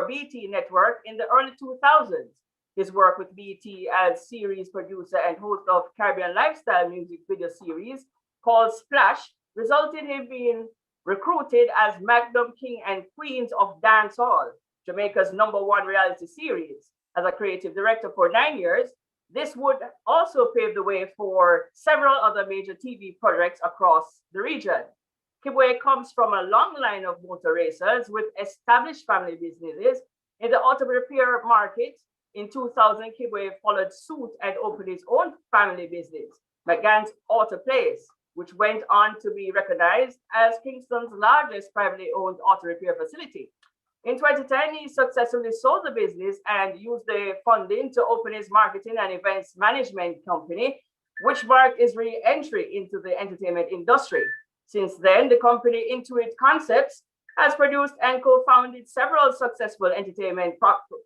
for BT Network in the early 2000s. His work with BT as series producer and host of Caribbean lifestyle music video series called Splash resulted in him being recruited as Magnum King and Queens of Dancehall, Jamaica's #1 reality series. As a creative director for 9 years, this would also pave the way for several other major TV projects across the region. Kibwe comes from a long line of motor racers with established family businesses in the auto repair market. In 2000, Kibwe followed suit and opened his own family business, McGann's Auto Place, which went on to be recognized as Kingston's largest privately owned auto repair facility. In 2010, he successfully sold the business and used the funding to open his marketing and events management company, which marked his re-entry into the entertainment industry. Since then, the company Intuit Concepts has produced and co-founded several successful entertainment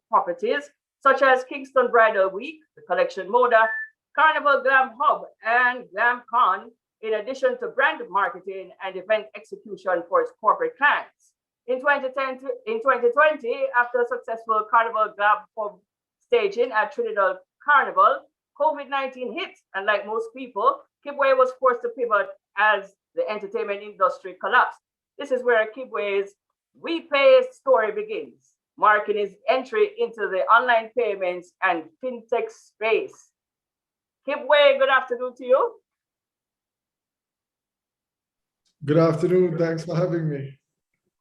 properties, such as Kingston Bridal Week, the Collection Moda, Carnival Glam Hub, and Glam Con, in addition to brand marketing and event execution for its corporate clients. In 2020, after a successful Carnival Glam Hub staging at Trinidad Carnival, COVID-19 hit, and like most people, Kibwe was forced to pivot as the entertainment industry collapsed. This is where Kibwe's We Pay story begins, marking his entry into the online payments and fintech space. Kibwe, good afternoon to you. Good afternoon. Thanks for having me.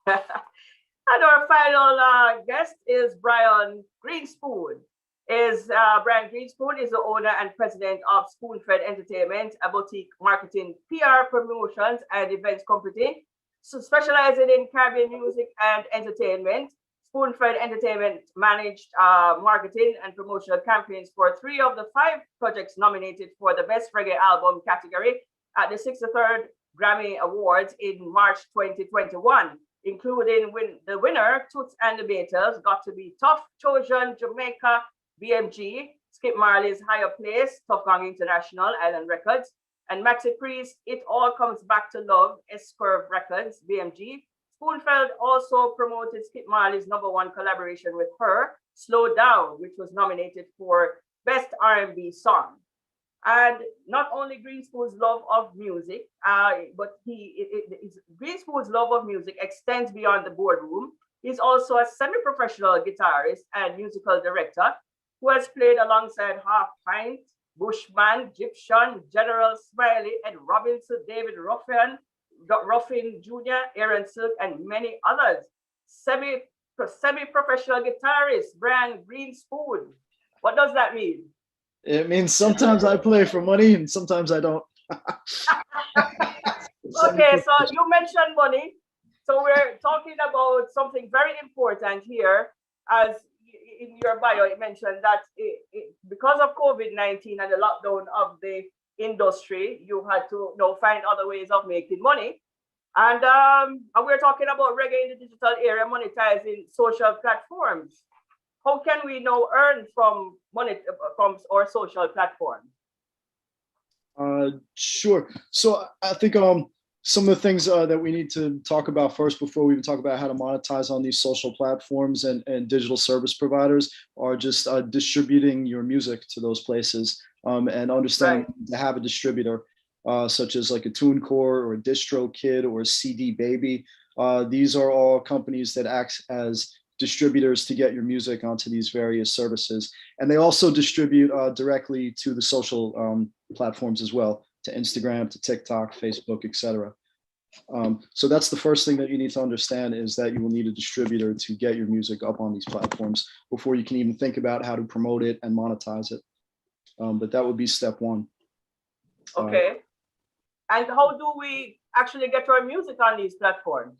And our final guest is Brian Greenspoon. Brian Greenspoon is the owner and president of Spoonfed Entertainment, a boutique marketing, PR, promotions, and events company, specializing in Caribbean music and entertainment. Spoonfed Entertainment managed marketing and promotional campaigns for 3 of the 5 projects nominated for the Best Reggae Album category at the 63rd Grammy Awards in March 2021, including the winner, Toots and the Maytals, Got to Be Tough, Trojan, Jamaica, BMG, Skip Marley's Higher Place, Tough Gong International, Island Records, and Maxi Priest, It All Comes Back to Love, S-Curve Records, BMG. Spoonfed also promoted Skip Marley's #1 collaboration with her, Slow Down, which was nominated for Best R&B Song. And not only Greenspoon's love of music, but Greenspoon's love of music extends beyond the boardroom. He's also a semi-professional guitarist and musical director who has played alongside Half Pint, Bushman, Gyptian, General Smiley, Ed Robinson, David Ruffin Jr., Aaron Silk, and many others. Semi-professional guitarist, Brian Greenspoon. What does that mean? It means sometimes I play for money and sometimes I don't. Okay, so you mentioned money. So we're talking about something very important here. As in your bio, it mentioned that because of COVID-19 and the lockdown of the industry, you had to find other ways of making money. And we're talking about reggae in the digital era, monetizing social platforms. How can we now earn from our social platform? Sure. So I think some of the things that we need to talk about first before we even talk about how to monetize on these social platforms and digital service providers are just distributing your music to those places and understanding to have a distributor such as like a TuneCore or a DistroKid or a CD Baby. These are all companies that act as distributors to get your music onto these various services. And they also distribute directly to the social platforms as well, to Instagram, to TikTok, Facebook, etc. So that's the first thing that you need to understand, is that you will need a distributor to get your music up on these platforms before you can even think about how to promote it and monetize it. But that would be step 1. Okay. And how do we actually get our music on these platforms?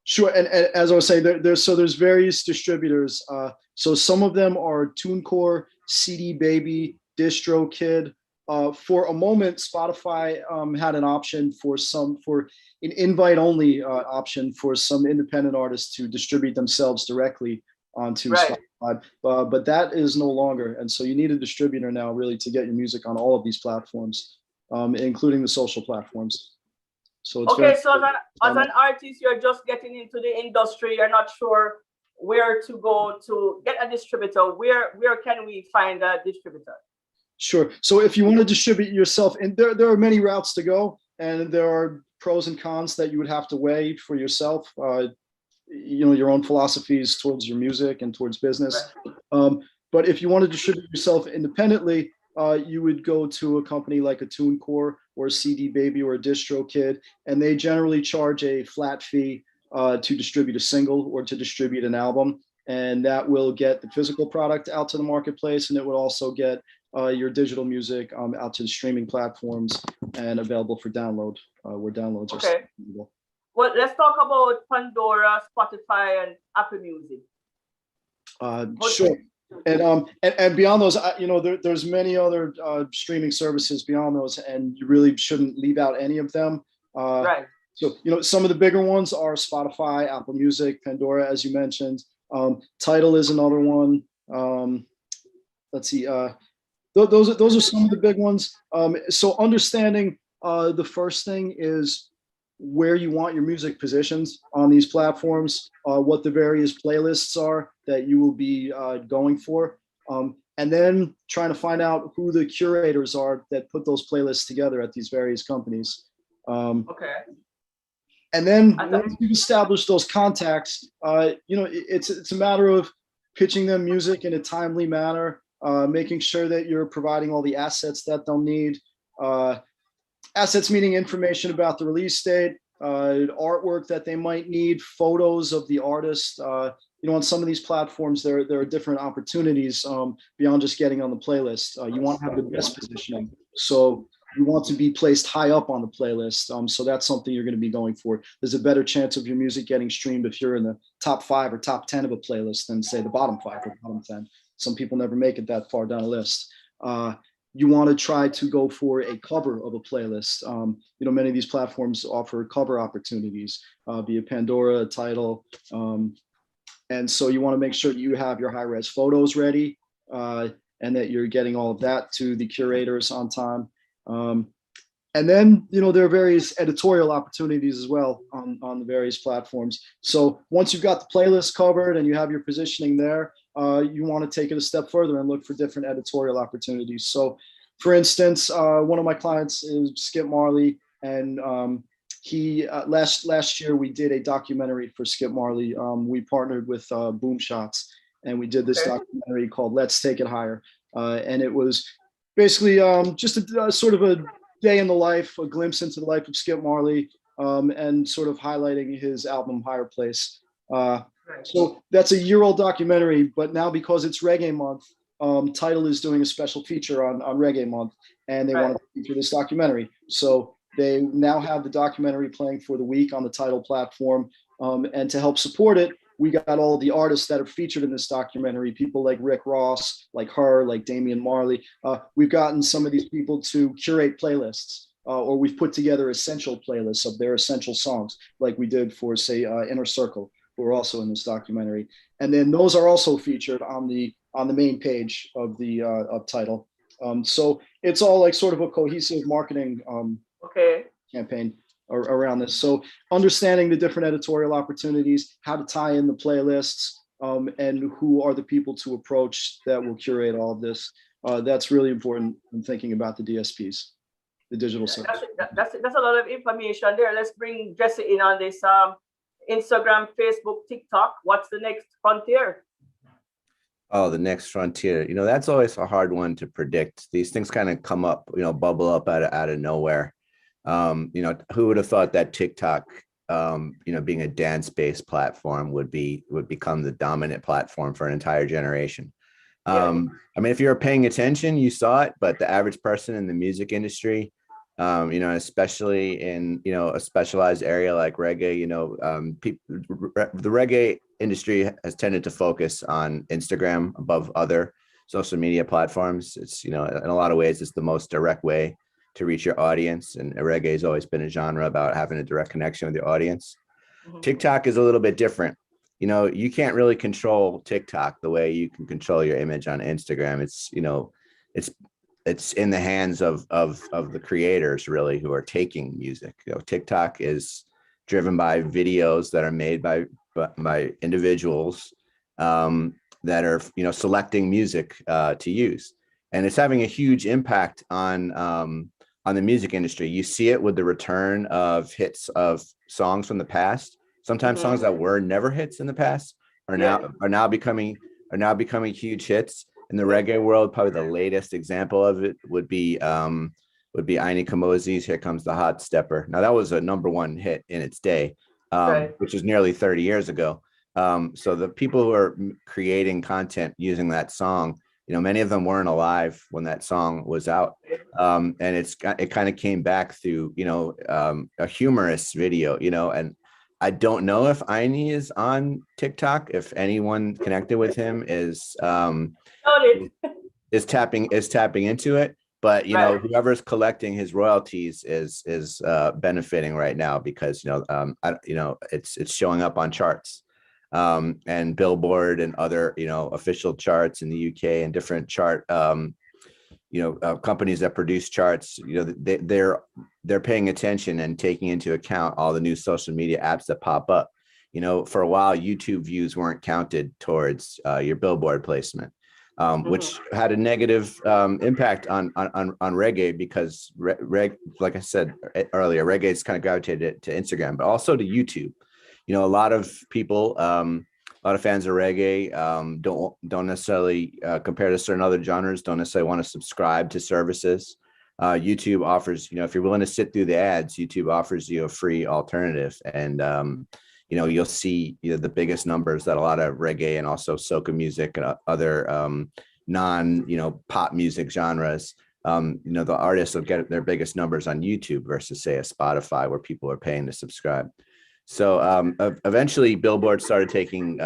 Sure, and as I was saying, there's various distributors. So some of them are TuneCore, CD Baby, DistroKid. For a moment, Spotify had an option for an invite-only option for some independent artists to distribute themselves directly onto Spotify. But that is no longer, and so you need a distributor now really to get your music on all of these platforms, including the social platforms. So it's okay, so as an artist, you're just getting into the industry, you're not sure where to go to get a distributor, where can we find a distributor? Sure. So if you want to distribute yourself, and there are many routes to go, and there are pros and cons that you would have to weigh for yourself. Your own philosophies towards your music and towards business. But if you want to distribute yourself independently, you would go to a company like a TuneCore or a CD Baby or a DistroKid, and they generally charge a flat fee to distribute a single or to distribute an album, and that will get the physical product out to the marketplace, and it would also get your digital music out to the streaming platforms and available for download, where downloads are available. Well, let's talk about Pandora, Spotify, and Apple Music. Sure. And beyond those, there's many other streaming services beyond those, and you really shouldn't leave out any of them. Right. So, some of the bigger ones are Spotify, Apple Music, Pandora, as you mentioned. Tidal is another one. Let's see. Those are some of the big ones. So understanding the first thing is where you want your music positioned on these platforms, what the various playlists are that you will be going for, and then trying to find out who the curators are that put those playlists together at these various companies. Okay. And then once you've established those contacts, it's a matter of pitching them music in a timely manner, making sure that you're providing all the assets that they'll need. Assets meaning information about the release date, artwork that they might need, photos of the artist. On some of these platforms, there are different opportunities beyond just getting on the playlist. You want to have the best positioning. So you want to be placed high up on the playlist. So that's something you're going to be going for. There's a better chance of your music getting streamed if you're in the top 5 or top 10 of a playlist than, say, the bottom 5 or bottom 10. Some people never make it that far down a list. You want to try to go for a cover of a playlist. Many of these platforms offer cover opportunities via Pandora, Tidal. And so you want to make sure you have your high-res photos ready and that you're getting all of that to the curators on time. And then, there are various editorial opportunities as well on the various platforms. So once you've got the playlist covered and you have your positioning there, you want to take it a step further and look for different editorial opportunities. So, for instance, one of my clients is Skip Marley, and he last year we did a documentary for Skip Marley. We partnered with Boom Shots, and we did this documentary called "Let's Take It Higher," and it was basically just a sort of a day in the life, a glimpse into the life of Skip Marley, and sort of highlighting his album Higher Place. So that's a year-old documentary, but now because it's Reggae Month, Tidal is doing a special feature on Reggae Month, and they want to feature this documentary. So they now have the documentary playing for the week on the Tidal platform, and to help support it, we got all the artists that are featured in this documentary, people like Rick Ross, like her, like Damian Marley. We've gotten some of these people to curate playlists, or we've put together essential playlists of their essential songs, like we did for, say, Inner Circle, who are also in this documentary. And then those are also featured on the main page of the of Tidal. So it's all like sort of a cohesive marketing campaign around this. So understanding the different editorial opportunities, how to tie in the playlists, and who are the people to approach that will curate all of this. That's really important when thinking about the DSPs, the digital service. That's a lot of information there. Let's bring Jesse in on this. Instagram, Facebook, TikTok. What's the next frontier? Oh, the next frontier. That's always a hard one to predict. These things kind of come up, bubble up out of nowhere. Who would have thought that TikTok, being a dance-based platform would become the dominant platform for an entire generation. If you were paying attention, you saw it, but the average person in the music industry, especially in, a specialized area like reggae, the reggae industry has tended to focus on Instagram above other social media platforms. It's, in a lot of ways, it's the most direct way to reach your audience. And reggae has always been a genre about having a direct connection with your audience. TikTok is a little bit different. You can't really control TikTok the way you can control your image on Instagram. It's in the hands of the creators, really, who are taking music. TikTok is driven by videos that are made by individuals that are, selecting music to use. And it's having a huge impact on the music industry. You see it with the return of hits of songs from the past. Sometimes songs that were never hits in the past are now becoming huge hits. In the reggae world, probably the latest example of it would be Aini Kamoze's "Here Comes the Hot Stepper." Now that was a #1 hit in its day, which is nearly 30 years ago. So the people who are creating content using that song, many of them weren't alive when that song was out. And it kind of came back through, a humorous video, and I don't know if Aini is on TikTok. If anyone connected with him is tapping into it, but whoever's collecting his royalties is benefiting right now because it's showing up on charts. And Billboard and other, official charts in the UK and different chart, companies that produce charts, they're paying attention and taking into account all the new social media apps that pop up. For a while, YouTube views weren't counted towards your Billboard placement, which had a negative impact on reggae because like I said earlier, reggae is kind of gravitated to Instagram, but also to YouTube. A lot of people, a lot of fans of reggae don't necessarily, compared to certain other genres, don't necessarily want to subscribe to services. YouTube offers, if you're willing to sit through the ads, YouTube offers you a free alternative. And, you'll see the biggest numbers that a lot of reggae and also soca music and other non-pop music genres, the artists will get their biggest numbers on YouTube versus, say, a Spotify where people are paying to subscribe. So eventually Billboard started taking,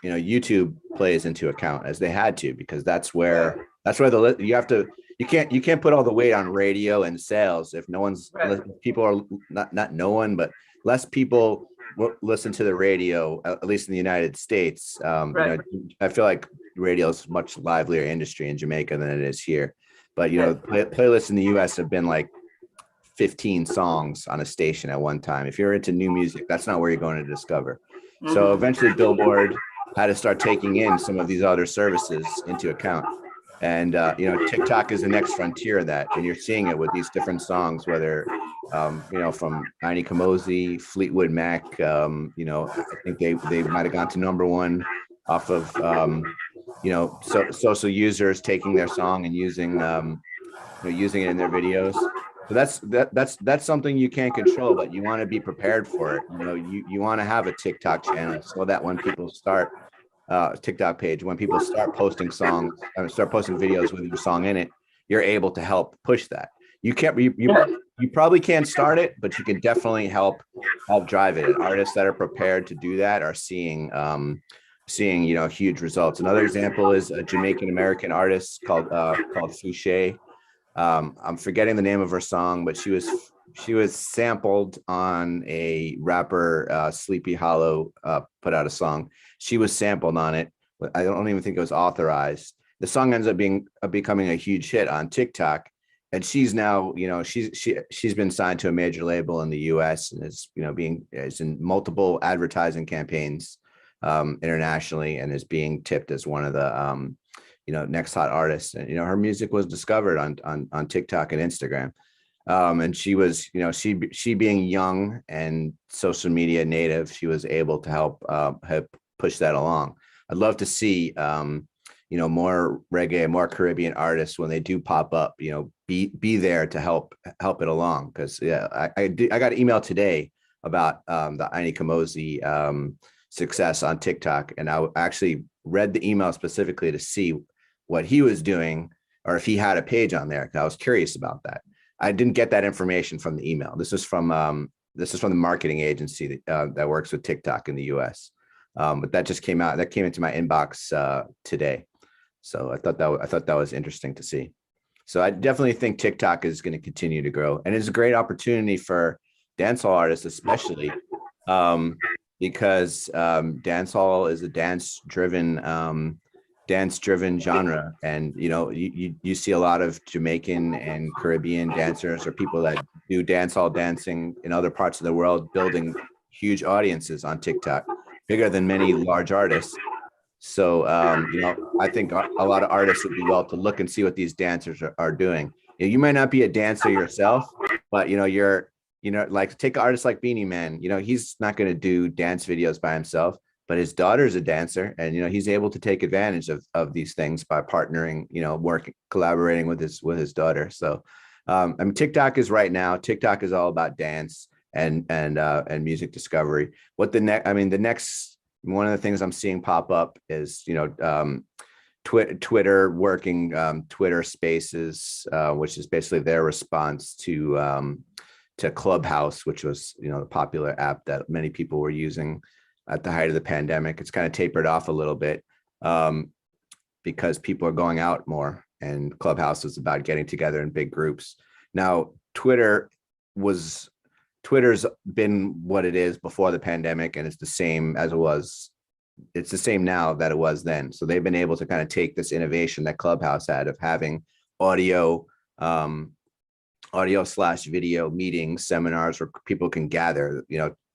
YouTube plays into account, as they had to, because that's where you can't put all the weight on radio and sales if no one's, people are not no one, but less people listen to the radio, at least in the United States. I feel like radio is a much livelier industry in Jamaica than it is here, but playlists in the US have been like 15 songs on a station at one time. If you're into new music, that's not where you're going to discover. So eventually Billboard had to start taking in some of these other services into account. And, TikTok is the next frontier of that. And you're seeing it with these different songs, whether, from Aini Kamoze, Fleetwood Mac, I think they might've gone to #1 off of, social users taking their song and using it in their videos. So that's something you can't control, but you want to be prepared for it. You want to have a TikTok channel so that when people start TikTok page, when people start posting songs, start posting videos with your song in it, you're able to help push that. You probably can't start it, but you can definitely help drive it. And artists that are prepared to do that are seeing huge results. Another example is a Jamaican American artist called Fouché. I'm forgetting the name of her song, but she was sampled on a rapper, Sleepy Hollow, put out a song. She was sampled on it. I don't even think it was authorized. The song ends up becoming a huge hit on TikTok, and she's now, she's been signed to a major label in the U.S. and is, is in multiple advertising campaigns internationally, and is being tipped as one of the next hot artists. And her music was discovered on TikTok and Instagram. And she was, she being young and social media native, she was able to help push that along. I'd love to see more reggae, more Caribbean artists, when they do pop up, be there to help it along. Because I got an email today about the Aini Kamoze success on TikTok, and I actually read the email specifically to see what he was doing, or if he had a page on there. I was curious about that. I didn't get that information from the email. This is from the marketing agency that works with TikTok in the US. But that just came out. That came into my inbox today. So I thought that was interesting to see. So I definitely think TikTok is going to continue to grow, and it's a great opportunity for dancehall artists, especially because dancehall is a dance-driven genre, and you see a lot of Jamaican and Caribbean dancers, or people that do dancehall dancing in other parts of the world, building huge audiences on TikTok, bigger than many large artists. So, I think a lot of artists would do well to look and see what these dancers are doing. You might not be a dancer yourself, but like take an artist like Beanie Man. He's not going to do dance videos by himself, but his daughter's a dancer, and he's able to take advantage of these things by partnering, working, collaborating with his daughter. So, TikTok is right now. TikTok is all about dance and music discovery. The next one of the things I'm seeing pop up is Twitter working Twitter Spaces, which is basically their response to Clubhouse, which was the popular app that many people were using at the height of the pandemic. It's kind of tapered off a little bit because people are going out more, and Clubhouse is about getting together in big groups. Now, Twitter's been what it is before the pandemic, and it's the same as it was. It's the same now that it was then. So they've been able to kind of take this innovation that Clubhouse had of having audio / video meetings, seminars where people can gather.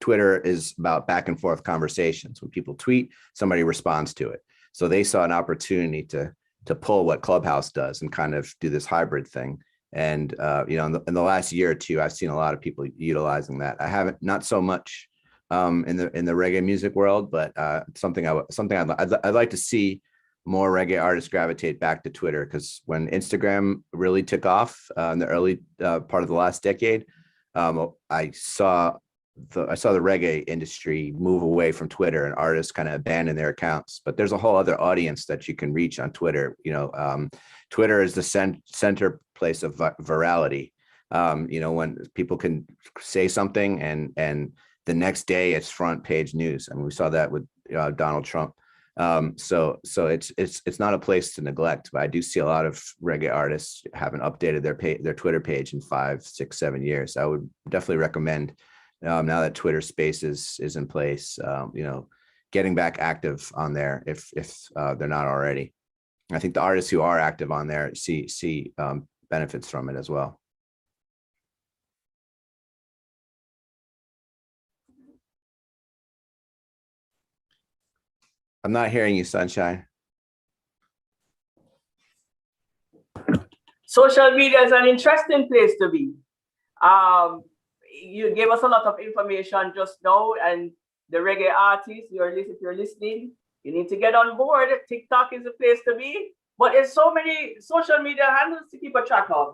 Twitter is about back and forth conversations. When people tweet, somebody responds to it. So they saw an opportunity to pull what Clubhouse does and kind of do this hybrid thing. And in the last year or two, I've seen a lot of people utilizing that. I haven't, not so much in the reggae music world, but something I'd like to see more reggae artists gravitate back to Twitter, because when Instagram really took off in the early part of the last decade, I saw the reggae industry move away from Twitter, and artists kind of abandon their accounts. But there's a whole other audience that you can reach on Twitter. Twitter is the center place of virality. When people can say something and the next day it's front page news. I mean, we saw that with Donald Trump. So it's not a place to neglect, but I do see a lot of reggae artists haven't updated their Twitter page in 5, 6, 7 years. I would definitely recommend, now that Twitter Spaces is in place, getting back active on there if they're not already. I think the artists who are active on there see benefits from it as well. I'm not hearing you, Sunshine. Social media is an interesting place to be. You gave us a lot of information just now, and the reggae artists, if you're listening, you need to get on board. TikTok is the place to be. But there's so many social media handles to keep a track of.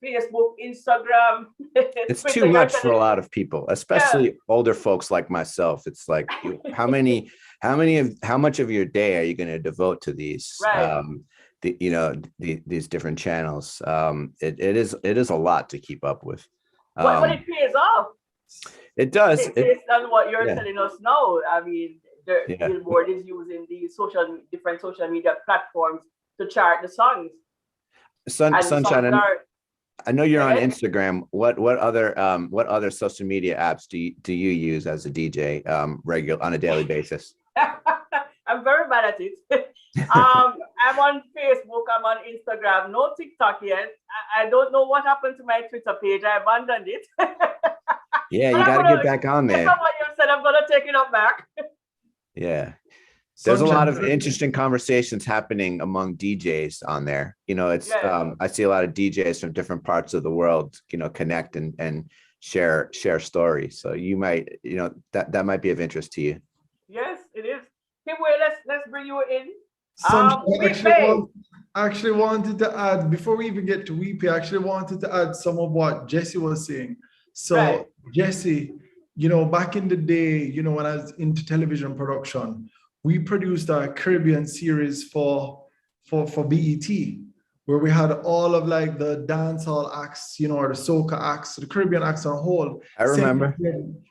Facebook, Instagram. It's too much for a lot of people, especially older folks like myself. It's like, how much of your day are you going to devote to these? Right. These different channels. It is a lot to keep up with. But it pays off. It does. Based on what you're telling us now, I mean, Billboard is using these different social media platforms to chart the songs. Sunshine, I know you're on Instagram. What other social media apps do you use as a DJ on a daily basis? I'm very bad at it. I'm on Facebook, I'm on Instagram, no TikTok yet. I don't know what happened to my Twitter page. I abandoned it. Yeah, you got to get back on there. What you said, I'm gonna take it up back. Yeah. There's a lot of interesting conversations happening among DJs on there. I see a lot of DJs from different parts of the world, connect and share stories. So you might, that might be of interest to you. Yes, it is. Okay, well, let's bring you in. I actually wanted to add, before we even get to Weepy, I actually wanted to add some of what Jesse was saying. So Jesse, back in the day, when I was into television production, we produced a Caribbean series for BET, where we had all of like the dancehall acts, or the soca acts, the Caribbean acts on a whole. I remember.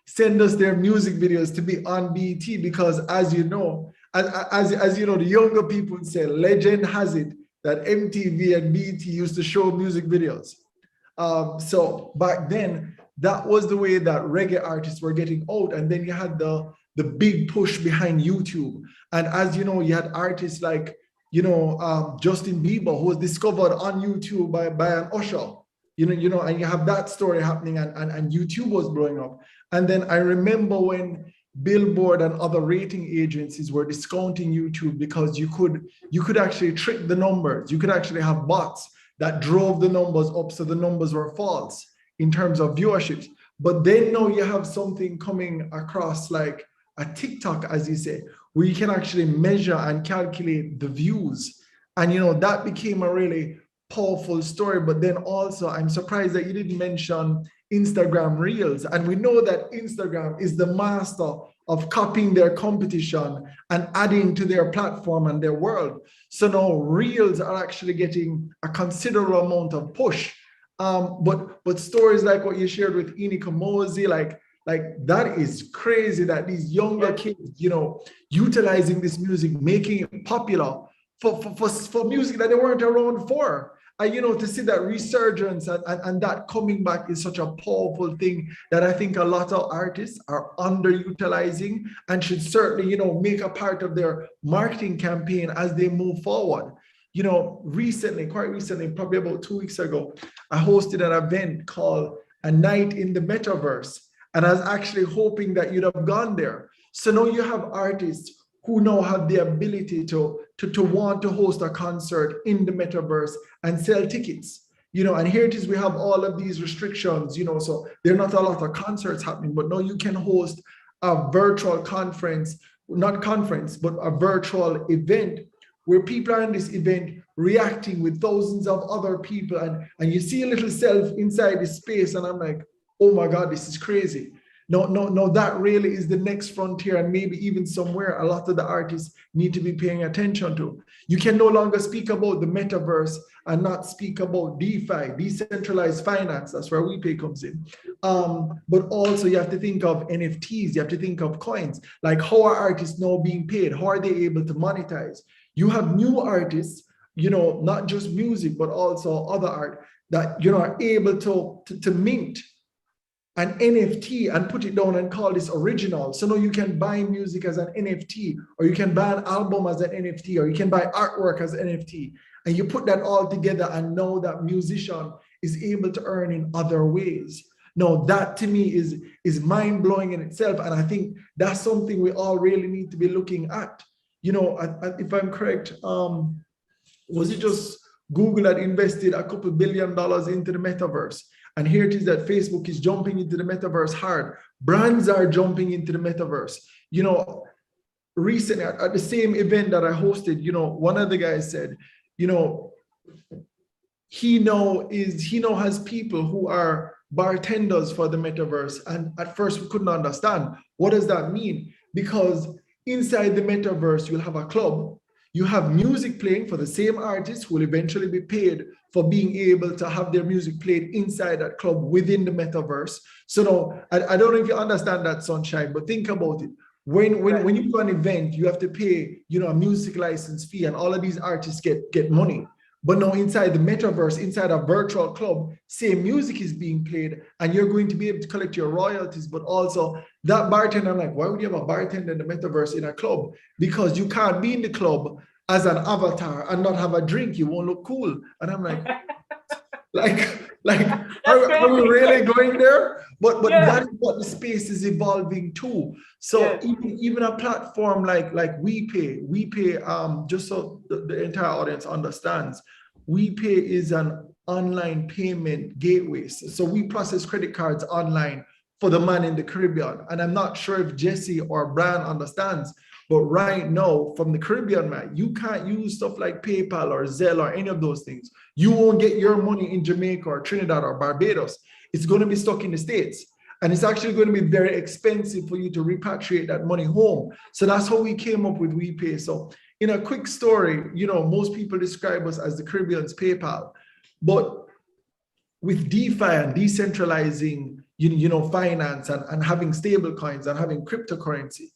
Send us their music videos to be on BET, because as you know, the younger people would say, legend has it that MTV and BET used to show music videos. So back then, that was the way that reggae artists were getting out. And then you had the big push behind YouTube. And as you know, you had artists like, Justin Bieber, who was discovered on YouTube by an usher, and you have that story happening, and YouTube was blowing up. And then I remember when Billboard and other rating agencies were discounting YouTube because you could actually trick the numbers. You could actually have bots that drove the numbers up, so the numbers were false in terms of viewerships. But then now you have something coming across like a TikTok, as you say, where you can actually measure and calculate the views. And that became a really powerful story. But then also, I'm surprised that you didn't mention Instagram Reels. And we know that Instagram is the master of copying their competition and adding to their platform and their world. So now Reels are actually getting a considerable amount of push. But stories like what you shared with Inika Mosi, like that is crazy that these younger kids, utilizing this music, making it popular for music that they weren't around for. And to see that resurgence and that coming back is such a powerful thing that I think a lot of artists are underutilizing and should certainly, make a part of their marketing campaign as they move forward. Quite recently, probably about 2 weeks ago, I hosted an event called A Night in the Metaverse. And I was actually hoping that you'd have gone there. So now you have artists who now have the ability to want to host a concert in the metaverse and sell tickets. And here it is, we have all of these restrictions, so there are not a lot of concerts happening, but now you can host a virtual conference, not conference, but a virtual event where people are in this event reacting with thousands of other people. And you see a little self inside this space. And I'm like, oh my God, this is crazy. No, that really is the next frontier, and maybe even somewhere a lot of the artists need to be paying attention to. You can no longer speak about the metaverse and not speak about DeFi, decentralized finance. That's where WePay comes in. But also you have to think of NFTs, you have to think of coins, like how are artists now being paid? How are they able to monetize? You have new artists, not just music, but also other art that, are able to mint an NFT and put it down and call this original. So now you can buy music as an NFT, or you can buy an album as an NFT, or you can buy artwork as an NFT. And you put that all together, and now that musician is able to earn in other ways. Now that to me is mind-blowing in itself. And I think that's something we all really need to be looking at. If I'm correct, was it just Google that invested a couple $2 billion into the metaverse? And here it is that Facebook is jumping into the metaverse hard. Brands are jumping into the metaverse. Recently at the same event that I hosted, one of the guys said, he now has people who are bartenders for the metaverse. And at first we couldn't understand, what does that mean? Because inside the metaverse, you'll have a club. You have music playing for the same artists who will eventually be paid for being able to have their music played inside that club within the metaverse. So now, I don't know if you understand that, Sunshine, but think about it. When you do an event, you have to pay, a music license fee, and all of these artists get money. But now inside the metaverse, inside a virtual club, same music is being played, and you're going to be able to collect your royalties. But also that bartender, I'm like, why would you have a bartender in the metaverse in a club? Because you can't be in the club as an avatar and not have a drink. You won't look cool. And I'm like, are we really going there? But that is what the space is evolving to. So even a platform like WePay, just so the entire audience understands, WePay is an online payment gateway. So we process credit cards online for the man in the Caribbean. And I'm not sure if Jesse or Brian understands, but right now, from the Caribbean, man, you can't use stuff like PayPal or Zelle or any of those things. You won't get your money in Jamaica or Trinidad or Barbados. It's going to be stuck in the States. And it's actually going to be very expensive for you to repatriate that money home. So that's how we came up with WePay. So in a quick story, most people describe us as the Caribbean's PayPal. But with DeFi and decentralizing, finance and having stable coins and having cryptocurrency,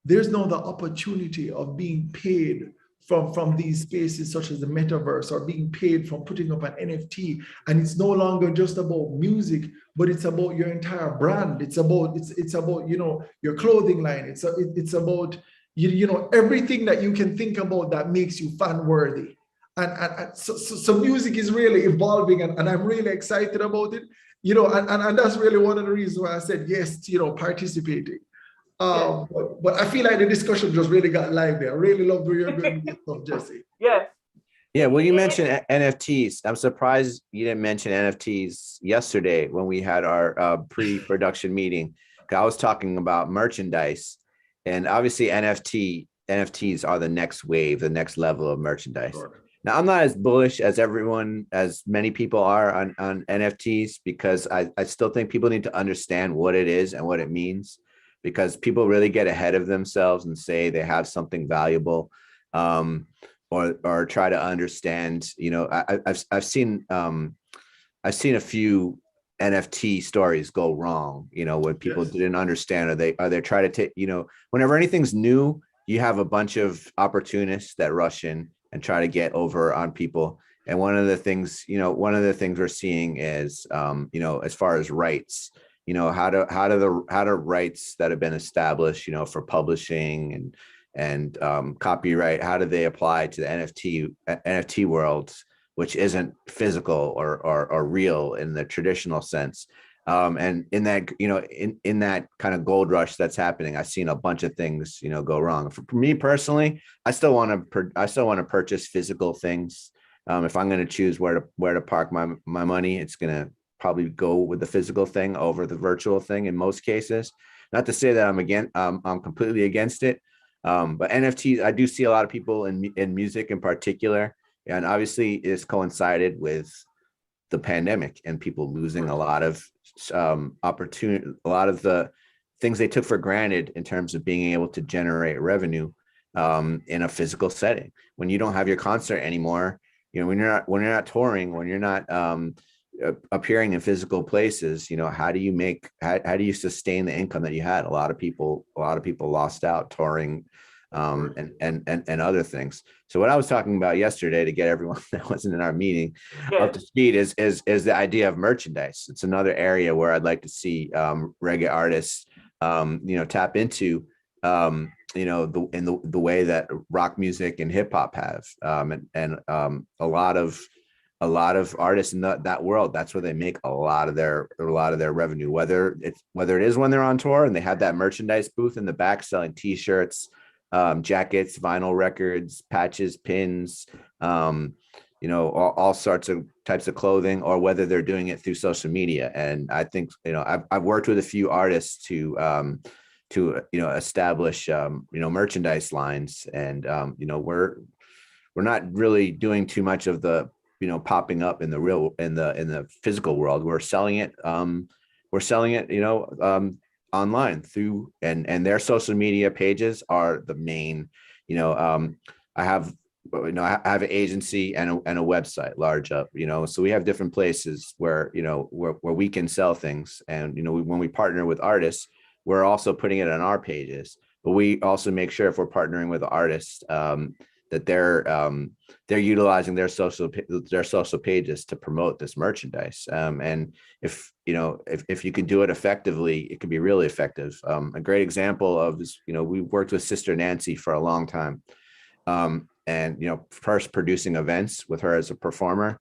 there's now the opportunity of being paid from these spaces such as the metaverse, or being paid from putting up an NFT. And it's no longer just about music, but it's about your entire brand. It's about your clothing line. It's about everything that you can think about that makes you fan worthy. And so music is really evolving, and I'm really excited about it. And that's really one of the reasons why I said yes to participating. But I feel like the discussion just really got lively. I really love where you're going with this stuff, Jesse. Yeah. Yeah, well, you mentioned NFTs. I'm surprised you didn't mention NFTs yesterday when we had our pre-production meeting. I was talking about merchandise, and obviously NFTs are the next wave, the next level of merchandise. Sure. Now, I'm not as bullish as as many people are on NFTs, because I still think people need to understand what it is and what it means, because people really get ahead of themselves and say they have something valuable. Or try to understand, I've seen a few NFT stories go wrong, when people Yes. didn't understand, or they try to take, whenever anything's new, you have a bunch of opportunists that rush in and try to get over on people. And one of the things we're seeing is, as far as rights, how do rights that have been established, for publishing and copyright, how do they apply to the NFT world, which isn't physical or real in the traditional sense. And in that, in that kind of gold rush that's happening, I've seen a bunch of things, go wrong. For me personally, I still want to purchase physical things. If I'm going to choose where to park my money, it's going to probably go with the physical thing over the virtual thing in most cases. Not to say that I'm completely against it. But NFTs, I do see a lot of people in music in particular, and obviously it's coincided with the pandemic and people losing a lot of opportunity, a lot of the things they took for granted in terms of being able to generate revenue in a physical setting. When you don't have your concert anymore, when you're not touring, when you're not appearing in physical places, how do you sustain the income that you had? A lot of people lost out touring and other things. So what I was talking about yesterday, to get everyone that wasn't in our meeting up to speed, is the idea of merchandise. It's another area where I'd like to see reggae artists tap into the way that rock music and hip hop have, and a lot of artists in that world, that's where they make a lot of their revenue, whether it is when they're on tour and they have that merchandise booth in the back selling t-shirts, jackets, vinyl records, patches, pins, all sorts of types of clothing, or whether they're doing it through social media. And I think, I've worked with a few artists to establish merchandise lines, and we're not really doing too much of the popping up in the physical world. We're selling it online through, and their social media pages are the main. I have an agency and a website, large up, so we have different places where we can sell things. And when we partner with artists, we're also putting it on our pages, but we also make sure, if we're partnering with artists, that they're utilizing their social pages to promote this merchandise. And if you can do it effectively, it can be really effective. A great example of this, we worked with Sister Nancy for a long time, and first producing events with her as a performer,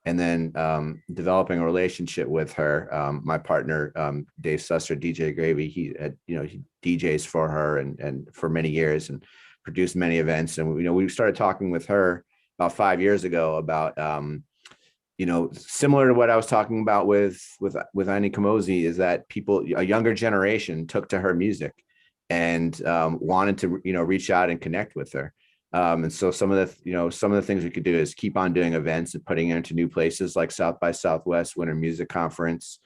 and then developing a relationship with her. My partner, Dave Susser, DJ Gravy, he DJs for her and for many years, and produced many events. And we started talking with her about 5 years ago about similar to what I was talking about with Annie Kamosi, is that a younger generation took to her music and wanted to reach out and connect with her. And so some of the things we could do is keep on doing events and putting it into new places like South by Southwest Winter Music Conference,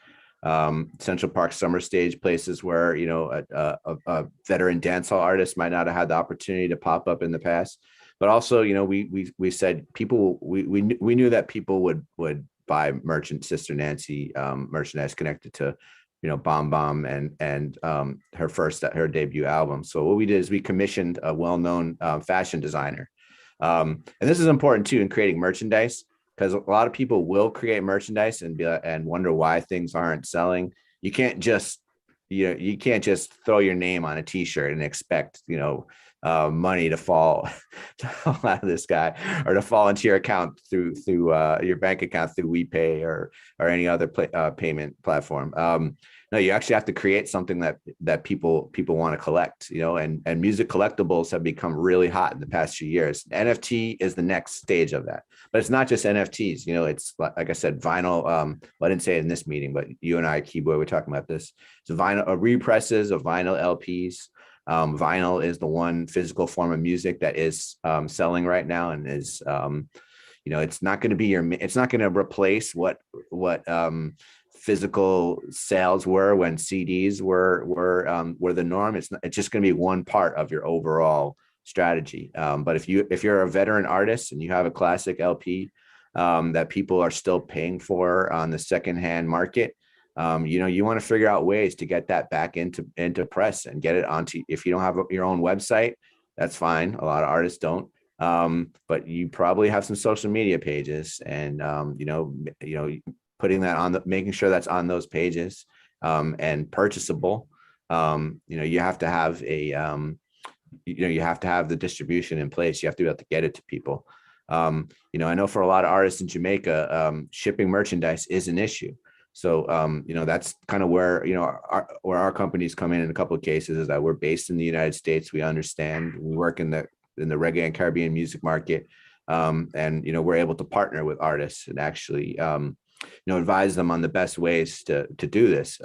Central Park Summer Stage, places where a veteran dancehall artist might not have had the opportunity to pop up in the past. But also, we said we knew that people would buy Sister Nancy merchandise connected to Bomb Bomb and her debut album. So what we did is we commissioned a well-known fashion designer, and this is important too in creating merchandise, because a lot of people will create merchandise and wonder why things aren't selling. You can't just throw your name on a t-shirt and expect money to fall out of the sky, or to fall into your account through your bank account through WePay or any other payment platform. No, you actually have to create something that people want to collect, and music collectibles have become really hot in the past few years. NFT is the next stage of that, but it's not just NFTs. It's like I said, vinyl. Well, I didn't say it in this meeting, but you and I, Keyboy, we're talking about this. So vinyl represses of vinyl LPs. Vinyl is the one physical form of music that is selling right now, and is it's not going to be it's not going to replace what physical sales were when CDs were the norm. It's just going to be one part of your overall strategy. But if you're a veteran artist and you have a classic LP that people are still paying for on the secondhand market, you want to figure out ways to get that back into press and get it onto. If you don't have your own website, that's fine. A lot of artists don't. But you probably have some social media pages, and putting that on making sure that's on those pages, and purchasable. You have to have you have to have the distribution in place. You have to be able to get it to people. I know for a lot of artists in Jamaica, shipping merchandise is an issue. So, that's kind of where, our companies come in a couple of cases, is that we're based in the United States. We understand, we work in the reggae and Caribbean music market. And, we're able to partner with artists and actually, advise them on the best ways to do this.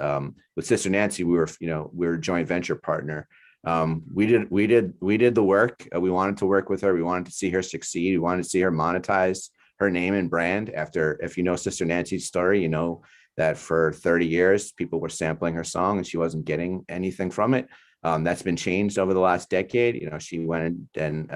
With Sister Nancy, we were a joint venture partner. We did the work. We wanted to work with her. We wanted to see her succeed. We wanted to see her monetize her name and brand. If you know Sister Nancy's story, you know that for 30 years, people were sampling her song and she wasn't getting anything from it. That's been changed over the last decade. She went and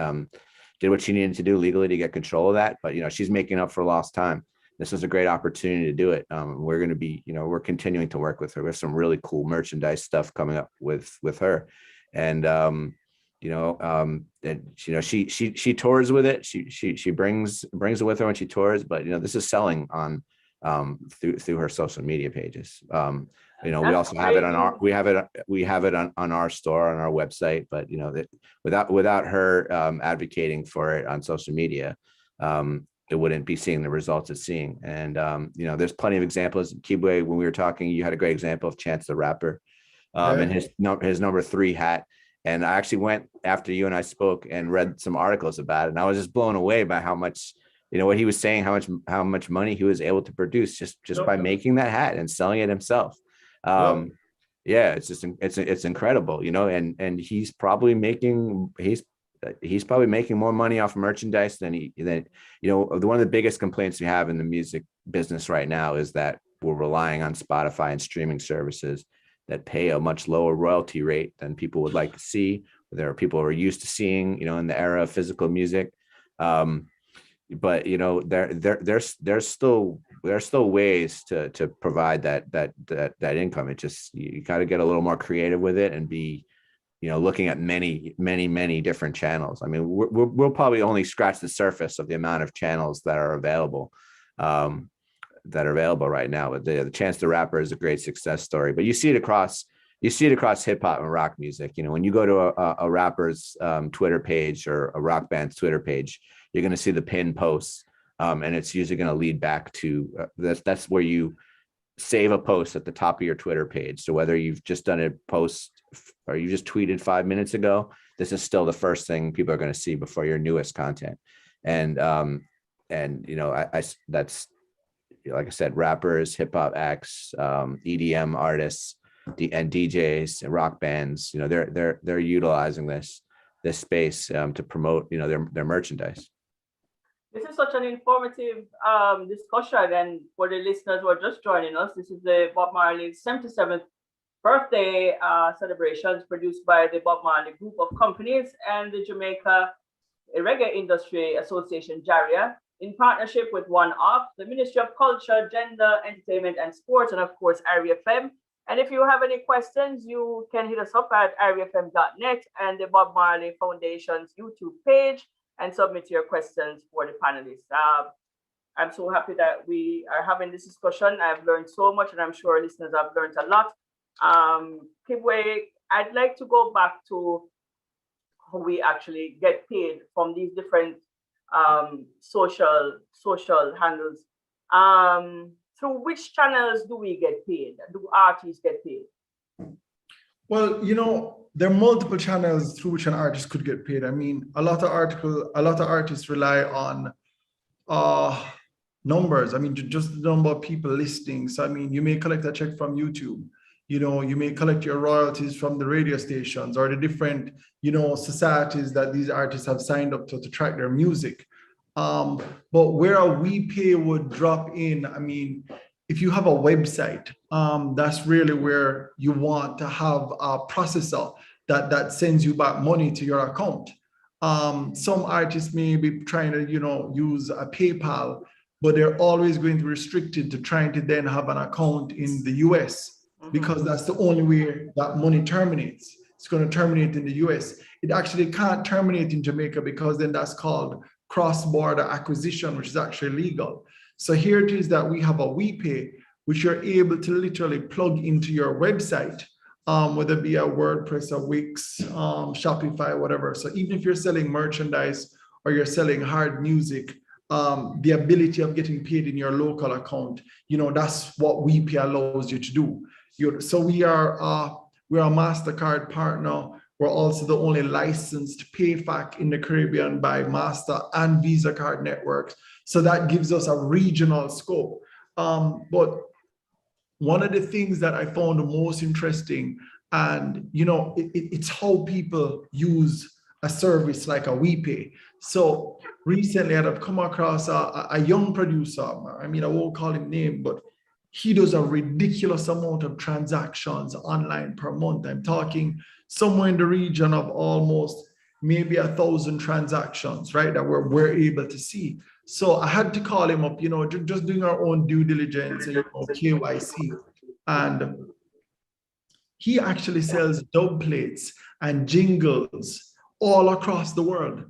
did what she needed to do legally to get control of that. But, she's making up for lost time. This was a great opportunity to do it. We're going to be, we're continuing to work with her. We have some really cool merchandise stuff coming up with her. And, she tours with it. She brings it with her when she tours, but, this is selling on, through her social media pages. We also have it on on our store, on our website, but, without her, advocating for it on social media, it wouldn't be seeing the results it's seeing. And, there's plenty of examples. Kibwe, when we were talking, you had a great example of Chance the Rapper, and his number 3 hat. And I actually went after you and I spoke and read some articles about it. And I was just blown away by how much, what he was saying, how much money he was able to produce just by making that hat and selling it himself. Yeah, it's incredible, and he's probably making more money off merchandise than one of the biggest complaints we have in the music business right now is that we're relying on Spotify and streaming services that pay a much lower royalty rate than people would like to see. There are people who are used to seeing, in the era of physical music. But there's still ways to provide that income. It just, you got to get a little more creative with it and be, looking at many different channels. I mean, we'll probably only scratch the surface of the amount of channels that are available right now. But the Chance the Rapper is a great success story. But you see it across hip hop and rock music. When you go to a rapper's Twitter page or a rock band's Twitter page, you're going to see the pinned posts, and it's usually going to lead back to that's where you save a post at the top of your Twitter page. So whether you've just done a post or you just tweeted 5 minutes ago, this is still the first thing people are going to see before your newest content. And that's, like I said, rappers, hip hop acts, EDM artists, and DJs and rock bands, they're utilizing this space to promote, their merchandise. This is such an informative discussion, and for the listeners who are just joining us, this is the Bob Marley's 77th birthday celebrations produced by the Bob Marley Group of Companies and the Jamaica Reggae Industry Association, JARIA, in partnership with One Off, the Ministry of Culture, Gender, Entertainment and Sports, and of course, ARIFM. And if you have any questions, you can hit us up at arifm.net and the Bob Marley Foundation's YouTube page and submit your questions for the panelists. I'm so happy that we are having this discussion. I've learned so much, and I'm sure listeners have learned a lot. Kibwe, I'd like to go back to how we actually get paid from these different social handles. Through which channels do we get paid? Do artists get paid? Well, there are multiple channels through which an artist could get paid. I mean, a lot of artists rely on uh numbers. I mean, just the number of people listening. So I mean, you may collect a check from YouTube. You may collect your royalties from the radio stations or the different, societies that these artists have signed up to track their music. Um, but where a we pay would drop in, I mean, if you have a website, that's really where you want to have a processor that sends you back money to your account. Some artists may be trying to, use a PayPal, but they're always going to be restricted to trying to then have an account in the US because that's the only way that money terminates. It's going to terminate in the US. It actually can't terminate in Jamaica because then that's called cross-border acquisition, which is actually legal. So here it is that we have a WePay, which you're able to literally plug into your website, whether it be a WordPress, a Wix, Shopify, whatever. So even if you're selling merchandise or you're selling hard music, the ability of getting paid in your local account, that's what WePay allows you to do. So we're a MasterCard partner. We're also the only licensed PayFac in the Caribbean by Master and Visa card networks. So that gives us a regional scope. But one of the things that I found the most interesting, and it's how people use a service like a WePay. So recently I've come across a young producer. I mean, I won't call him name, but he does a ridiculous amount of transactions online per month. I'm talking somewhere in the region of almost maybe 1,000 transactions, right? That we're able to see. So I had to call him up, just doing our own due diligence, KYC. And he actually sells dub plates and jingles all across the world.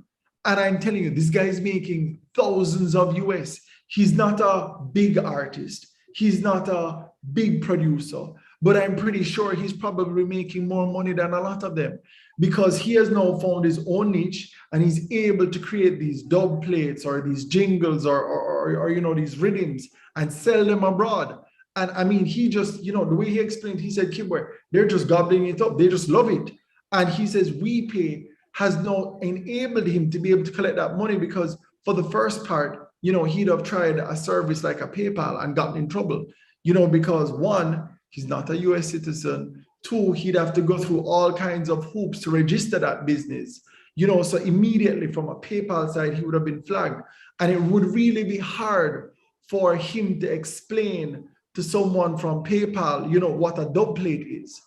And I'm telling you, this guy is making thousands of US. He's not a big artist. He's not a big producer, but I'm pretty sure he's probably making more money than a lot of them because he has now found his own niche and he's able to create these dub plates or these jingles or these rhythms and sell them abroad. And I mean, he just, the way he explained, he said, Kibwe, they're just gobbling it up. They just love it. And he says, WePay has now enabled him to be able to collect that money because for the first part, he'd have tried a service like a PayPal and gotten in trouble, because one, he's not a US citizen. Two, he'd have to go through all kinds of hoops to register that business, so immediately from a PayPal side, he would have been flagged. And it would really be hard for him to explain to someone from PayPal, what a dub plate is,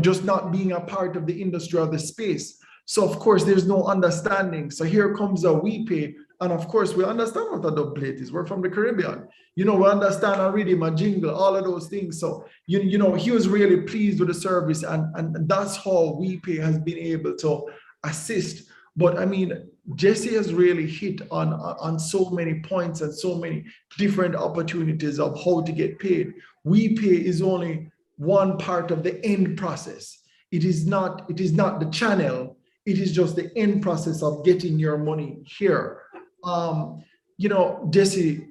just not being a part of the industry or the space. So of course, there's no understanding. So here comes a WePay. And of course, we understand what a dub plate is. We're from the Caribbean. We understand a rhythm, a jingle, all of those things. So, he was really pleased with the service. And that's how WePay has been able to assist. But I mean, Jesse has really hit on so many points and so many different opportunities of how to get paid. WePay is only one part of the end process. It is not the channel. It is just the end process of getting your money here. Jesse,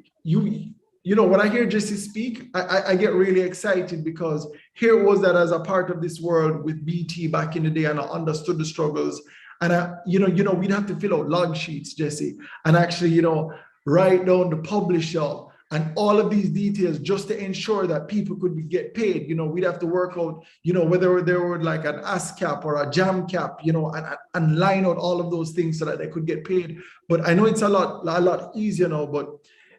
when I hear Jesse speak, I get really excited because here was that as a part of this world with BT back in the day, and I understood the struggles. And we'd have to fill out log sheets, Jesse, and actually, write down the publisher and all of these details just to ensure that people could get paid. We'd have to work out, whether there were like an ASCAP or a jam cap, and line out all of those things so that they could get paid. But I know it's a lot easier now, but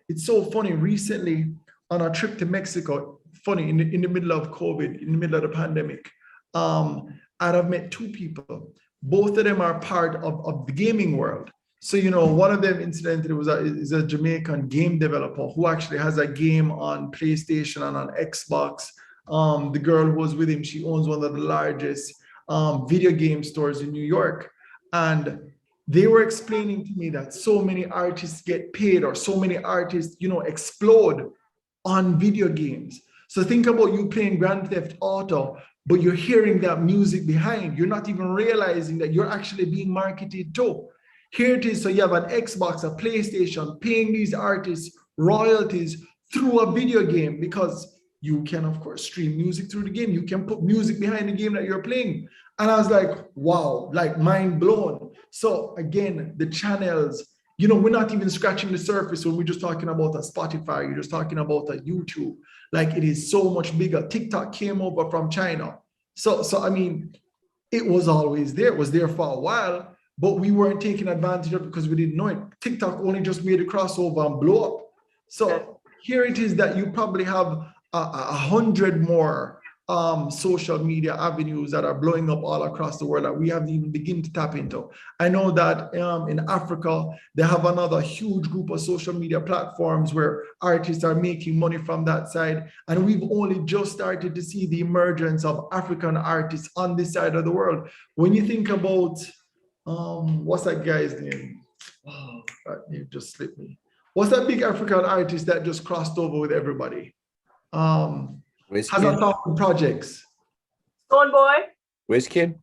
it's so funny. Recently on a trip to Mexico, in the middle of COVID, in the middle of the pandemic, I've met two people. Both of them are part of the gaming world. So, one of them, incidentally, is a Jamaican game developer who actually has a game on PlayStation and on Xbox. The girl who was with him, she owns one of the largest video game stores in New York. And they were explaining to me that so many artists get paid or so many artists, explode on video games. So think about you playing Grand Theft Auto, but you're hearing that music behind. You're not even realizing that you're actually being marketed to. Here it is. So you have an Xbox, a PlayStation, paying these artists royalties through a video game because You can, of course, stream music through the game. You can put music behind the game that you're playing. And I was like, wow, like mind blown. So again, the channels, you know, we're not even scratching the surface when we're just talking about a Spotify, you're just talking about a YouTube. Like it is so much bigger. TikTok came over from China. So I mean, it was always there. It was there for a while, but we weren't taking advantage of it because we didn't know it. TikTok only just made a crossover and blow up. So here it is that you probably have 100 more social media avenues that are blowing up all across the world that we haven't even begun to tap into. I know that in Africa, they have another huge group of social media platforms where artists are making money from that side. And we've only just started to see the emergence of African artists on this side of the world. When you think about, what's that guy's name? Oh, that name just slipped me. What's that big African artist that just crossed over with everybody? Has a thousand projects. Stone Boy. Wizkid.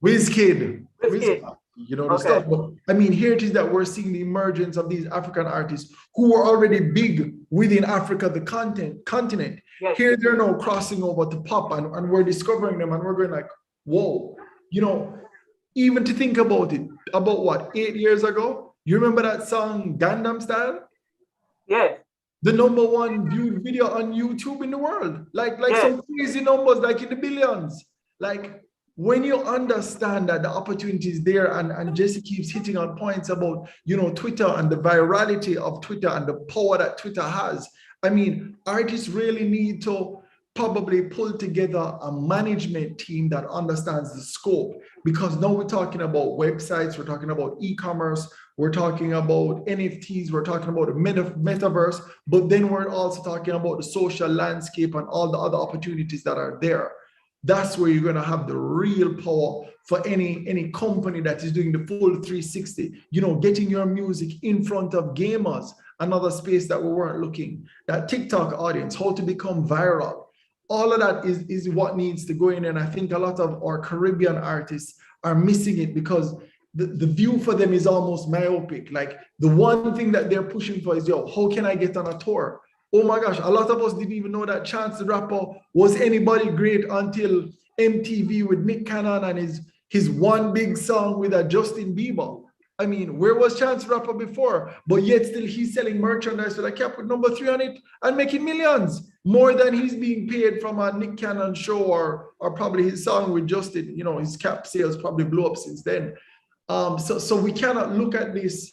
Wizkid. Wizkid. You know the stuff. But I mean, here it is that we're seeing the emergence of these African artists who were already big within Africa, the continent. Yes. Here they're now crossing over to pop, and we're discovering them, and we're going like, whoa. You know, even to think about it, about what, 8 years ago? You remember that song Gangnam Style? Yes. The #1 viewed video on YouTube in the world, like Yes. some crazy numbers, like in the billions. Like when you understand that the opportunity is there, and Jesse keeps hitting on points about, you know, Twitter and the virality of Twitter and the power that Twitter has. I mean, artists really need to probably pull together a management team that understands the scope, because now we're talking about websites, we're talking about e-commerce, we're talking about NFTs, we're talking about the metaverse, but then we're also talking about the social landscape and all the other opportunities that are there. That's where you're going to have the real power for any company that is doing the full 360, you know, getting your music in front of gamers, another space that we weren't looking, that TikTok audience, how to become viral. All of that is what needs to go in. And I think a lot of our Caribbean artists are missing it because the view for them is almost myopic. Like the one thing that they're pushing for is, yo, how can I get on a tour? Oh my gosh, a lot of us didn't even know that Chance the Rapper was anybody great until MTV with Nick Cannon and his one big song with a Justin Bieber. I mean, where was Chance the Rapper before? But yet still he's selling merchandise with a cap with number 3 on it and making millions, more than he's being paid from a Nick Cannon show or probably his song with Justin. You know, his cap sales probably blew up since then. So we cannot look at this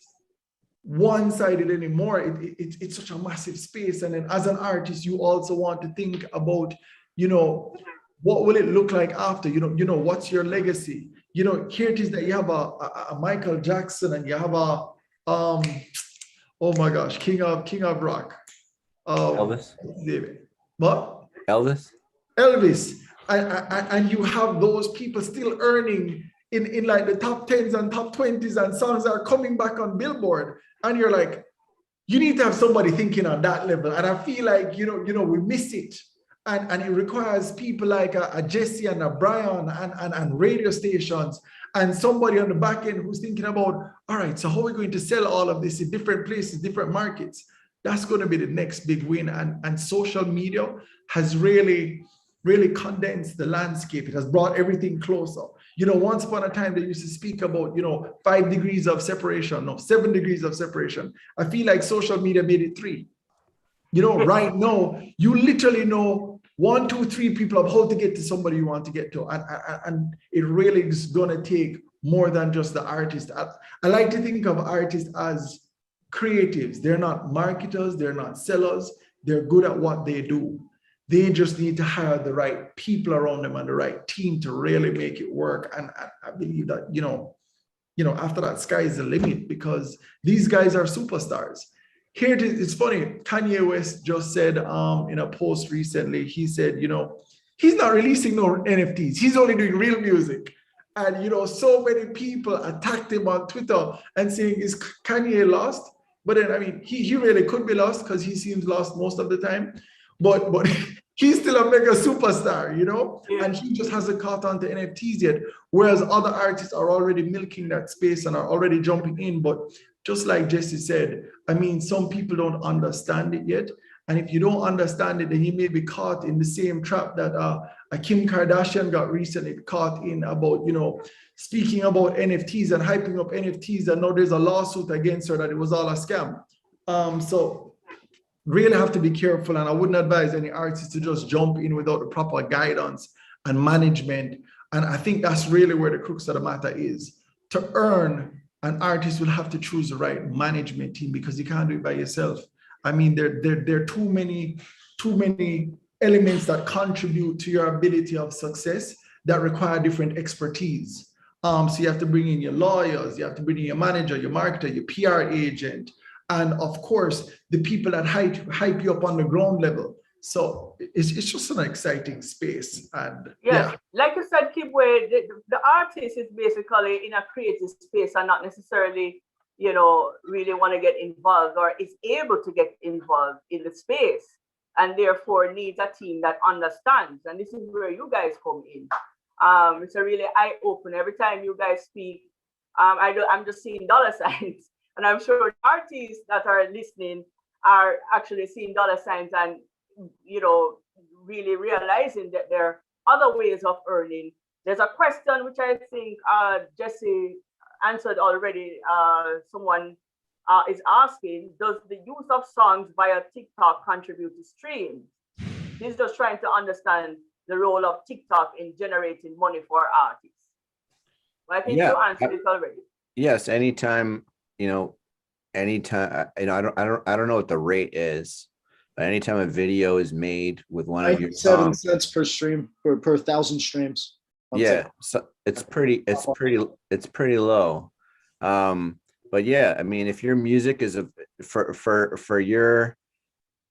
one-sided anymore. It's such a massive space. And then as an artist, you also want to think about, you know, what will it look like after? You know, what's your legacy? You know, here it is that you have a Michael Jackson, and you have a oh my gosh, King of Rock. Elvis. What? Elvis. And you have those people still earning in like the top 10s and top 20s, and songs are coming back on Billboard, and you're like, you need to have somebody thinking on that level. And I feel like, you know, we miss it. And it requires people like a Jesse and a Brian and radio stations and somebody on the back end who's thinking about, all right, so how are we going to sell all of this in different places, different markets? That's going to be the next big win. And social media has really condensed the landscape. It has brought everything closer. You know, once upon a time, they used to speak about, you know, 5 degrees of separation, no, 7 degrees of separation. I feel like social media made it 3. You know, right now, you literally know 1, 2, 3 people of how to get to somebody you want to get to. And it really is going to take more than just the artist. I like to think of artists as creatives. They're not marketers. They're not sellers. They're good at what they do. They just need to hire the right people around them and the right team to really make it work. And I believe that, you know, after that, sky is the limit, because these guys are superstars. Here it is. It's funny. Kanye West just said in a post recently, he said, you know, he's not releasing no NFTs. He's only doing real music. And, you know, so many people attacked him on Twitter and saying, is Kanye lost? But then, I mean, he really could be lost, because he seems lost most of the time. But he's still a mega superstar, you know, and he just hasn't caught on to NFTs yet. Whereas other artists are already milking that space and are already jumping in. But just like Jesse said, I mean, some people don't understand it yet. And if you don't understand it, then you may be caught in the same trap that a Kim Kardashian got recently caught in about, speaking about NFTs and hyping up NFTs. And now there's a lawsuit against her that it was all a scam. So really have to be careful. And I wouldn't advise any artist to just jump in without the proper guidance and management. And I think that's really where the crux of the matter is. To earn, an artist will have to choose the right management team, because you can't do it by yourself. I mean, there are too many elements that contribute to your ability of success that require different expertise. So you have to bring in your lawyers, you have to bring in your manager, your marketer, your PR agent, and of course, the people that hype you up on the ground level. So it's just an exciting space. And yes, like you said, Kibwe, the artist is basically in a creative space and not necessarily, really want to get involved or is able to get involved in the space, and therefore needs a team that understands. And this is where you guys come in. It's a really eye-opener. Every time you guys speak, I'm just seeing dollar signs. And I'm sure artists that are listening are actually seeing dollar signs and, really realizing that there are other ways of earning. There's a question which I think Jesse answered already. Someone is asking, does the use of songs via TikTok contribute to streams? He's just trying to understand the role of TikTok in generating money for artists. But I think you answered it already. Yes, anytime, I don't know what the rate is, but anytime a video is made with one of your 7 songs, cents per stream per 1,000 streams. yeah, so it's pretty low. But yeah, I mean, if your music is for your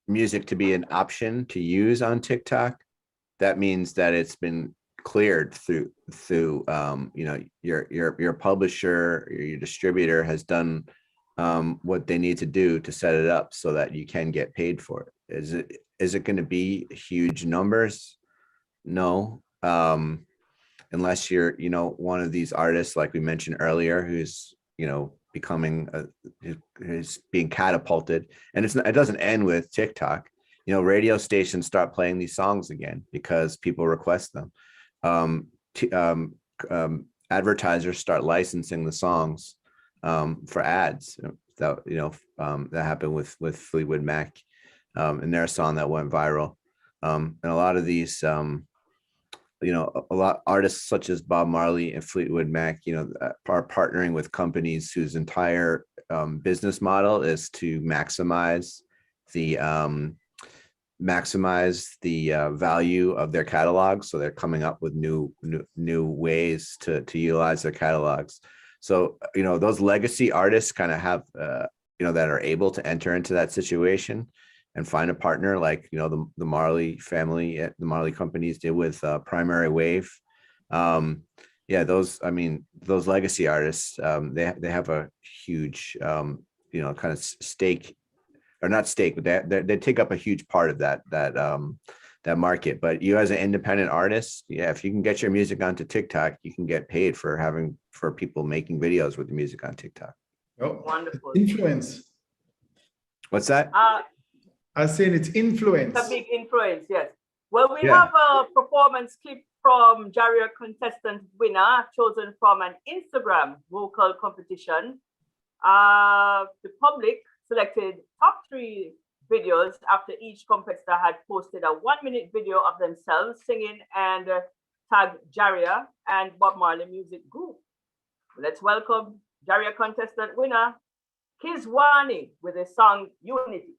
music to be an option to use on TikTok, that means that it's been cleared through your publisher or your distributor has done what they need to do to set it up so that you can get paid for it. Is it going to be huge numbers? No, unless you're one of these artists like we mentioned earlier who's becoming who's being catapulted. And it doesn't end with TikTok. Radio stations start playing these songs again because people request them. Advertisers start licensing the songs for ads. That happened with Fleetwood Mac and their song that went viral. And a lot of these artists such as Bob Marley and Fleetwood Mac, are partnering with companies whose entire business model is to maximize the value of their catalogs. So they're coming up with new ways to utilize their catalogs. So, those legacy artists kind of have, that are able to enter into that situation and find a partner like, the Marley family, the Marley companies did with Primary Wave. Those legacy artists, they have a huge, kind of stake, or not stake, but they take up a huge part of that market. But you as an independent artist, if you can get your music onto TikTok, you can get paid for people making videos with the music on TikTok. Oh, wonderful. Influence. What's that? I was saying it's influence. It's a big influence, yes. Well, we have a performance clip from Jaria contestant winner chosen from an Instagram vocal competition. The public selected top 3 videos after each competitor had posted a 1-minute video of themselves singing and tagged Jaria and Bob Marley Music Group. Let's welcome Jaria contestant winner Kizwani with his song Unity.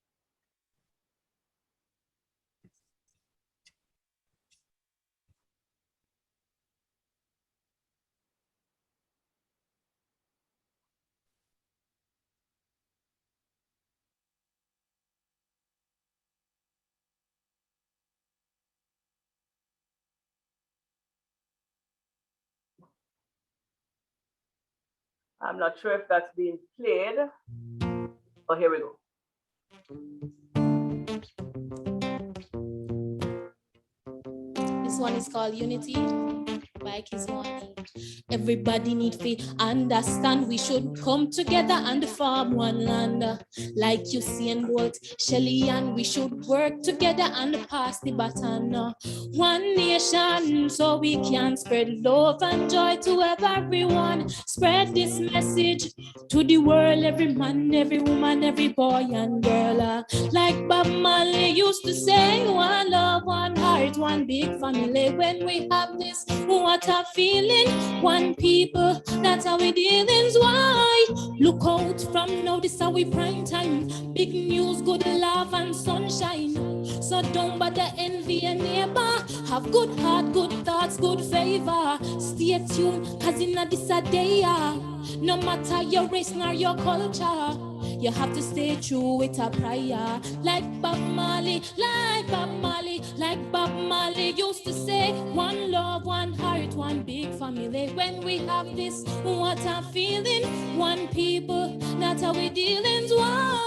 I'm not sure if that's being played. Oh, here we go. This one is called Unity. by Kizwani. Everybody need to understand we should come together and farm one land. Like Usain Bolt, Shelly, and we should work together and pass the baton. One nation, so we can spread love and joy to everyone. Spread this message to the world, every man, every woman, every boy and girl. Like Bob Marley used to say, one love, one heart, one big family. When we have this, what a feeling. One people, that's how we dealings. Why? Look out from now, this how we prime time. Big news, good love and sunshine. So don't bother envy your neighbor. Have good heart, good thoughts, good favor. Stay tuned, cause in this a day. No matter your race nor your culture, you have to stay true with a prayer. Like Bob Marley, like Bob Marley, like Bob Marley used to say, one love, one heart, one big family. When we have this, what a feeling. One people, that's how we dealings. Why?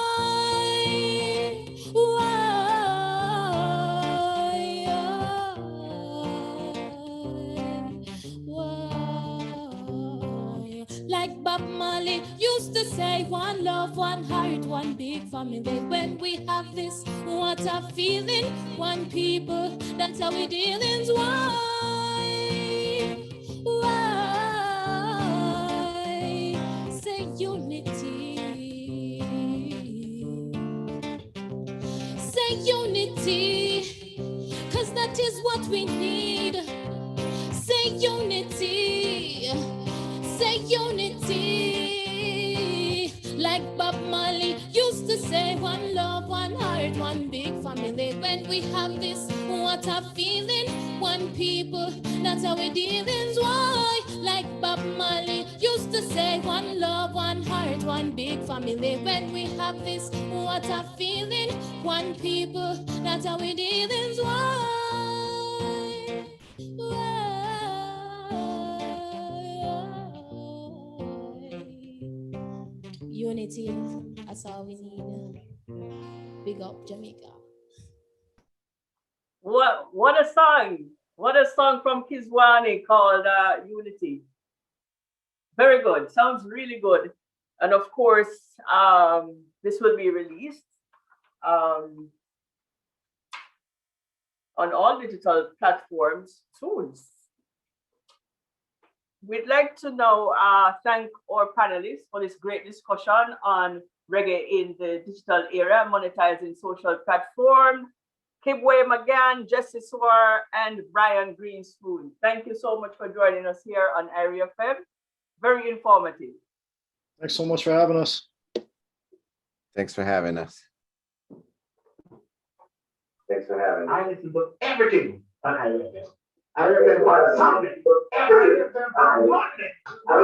Like Bob Marley used to say, one love, one heart, one big family. When we have this, what a feeling. One people, that's how we dealings. Why? Say unity. Say unity, cause that is what we need. Say unity. Say unity. Like Bob Marley used to say, one love, one heart, one big family. When we have this, what a feeling. One people, that's how we dealings. Why? Like Bob Marley used to say, one love, one heart, one big family. When we have this, what a feeling. One people, that's how we dealings. Why? Unity, that's all we need. Big up Jamaica. What a song! What a song from Kizwani called Unity. Very good. Sounds really good. And of course, this will be released on all digital platforms soon. We'd like to now thank our panelists for this great discussion on reggae in the digital era, monetizing social platform. Kibwe McGann, Jesse Swar, and Brian Greenspoon. Thank you so much for joining us here on Area FM. Very informative. Thanks so much for having us. Thanks for having us. Thanks for having me. I listen to everything on IFM. IFM was sounding for everything. I want it. I